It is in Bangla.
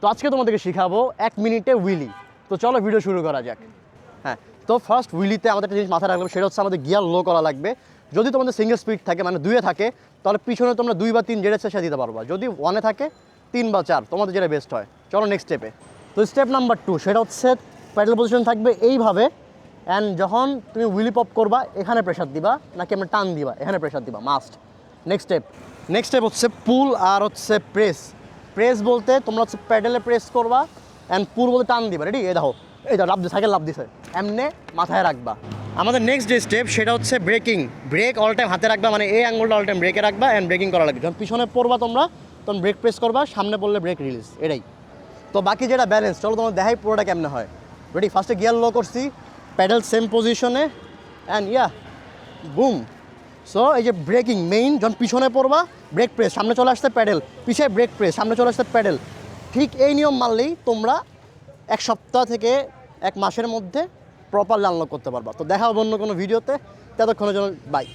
তো আজকে তোমাদেরকে শেখাবো 1 মিনিটে হুইলি। তো চলো ভিডিও শুরু করা যাক। হ্যাঁ, তো ফার্স্ট হুইলিতে আমাদের একটা জিনিস মাথায় রাখলাম, সেটা হচ্ছে আমাদের গিয়ার লো করা লাগবে। যদি তোমাদের সিঙ্গেল স্পিড থাকে মানে 2-এ থাকে, তাহলে পিছনে তোমরা 2 বা 3 যেটা ইচ্ছা সেটা দিতে পারবা। যদি 1-এ থাকে 3 বা 4 তোমাদের যেটা বেস্ট হয়। চলো নেক্সট স্টেপে। তো স্টেপ নাম্বার 2 সেটা হচ্ছে প্যাডেল পজিশন থাকবে এইভাবে, অ্যান্ড যখন তুমি হুইলি পপ করবা এখানে প্রেশার দিবা, নাকি আমরা টান দিবা এখানে প্রেশার দিবা মাস্ট। নেক্সট স্টেপ হচ্ছে পুল আর হচ্ছে প্রেস। প্রেস বলতে তোমরা হচ্ছে প্যাডেলে প্রেস করবা, অ্যান্ড পুল বলতে টান দিবা। রেডি? এই দেখো, এই দেখো লাভ দিয়ে সাইকেল লাভ দিছে, এমনে মাথায় রাখবা। আমাদের নেক্সট যে স্টেপ সেটা হচ্ছে ব্রেকিং। ব্রেক অল টাইম হাতে রাখবা, মানে এই আঙুলটা অল টাইম ব্রেকে রাখবা অ্যান্ড ব্রেকিং করা লাগবে। যখন পিছনে পড়বা তোমরা তখন ব্রেক প্রেস করবা, সামনে পড়লে ব্রেক রিলিজ, এটাই। তো বাকি যেটা ব্যালেন্স, চলো তোমার দেখাই পুরোটা কেমনে হয়। রেডি? ফার্স্টে গিয়ার লো করছি, প্যাডেল সেম পজিশনে, অ্যান্ড বুম। সো এই যে ব্রেকিং মেইন, যখন পিছনে পড়বা ব্রেক প্রেস, সামনে চলে আসতে প্যাডেল, পিছিয়ে ব্রেক প্রেস, সামনে চলে আসতে প্যাডেল। ঠিক এই নিয়ম মানলেই তোমরা 1 সপ্তাহ থেকে 1 মাসের মধ্যে প্রপারলি আনলক করতে পারবা। তো দেখা হবে অন্য কোনো ভিডিওতে, ততক্ষণের জন্য বাই।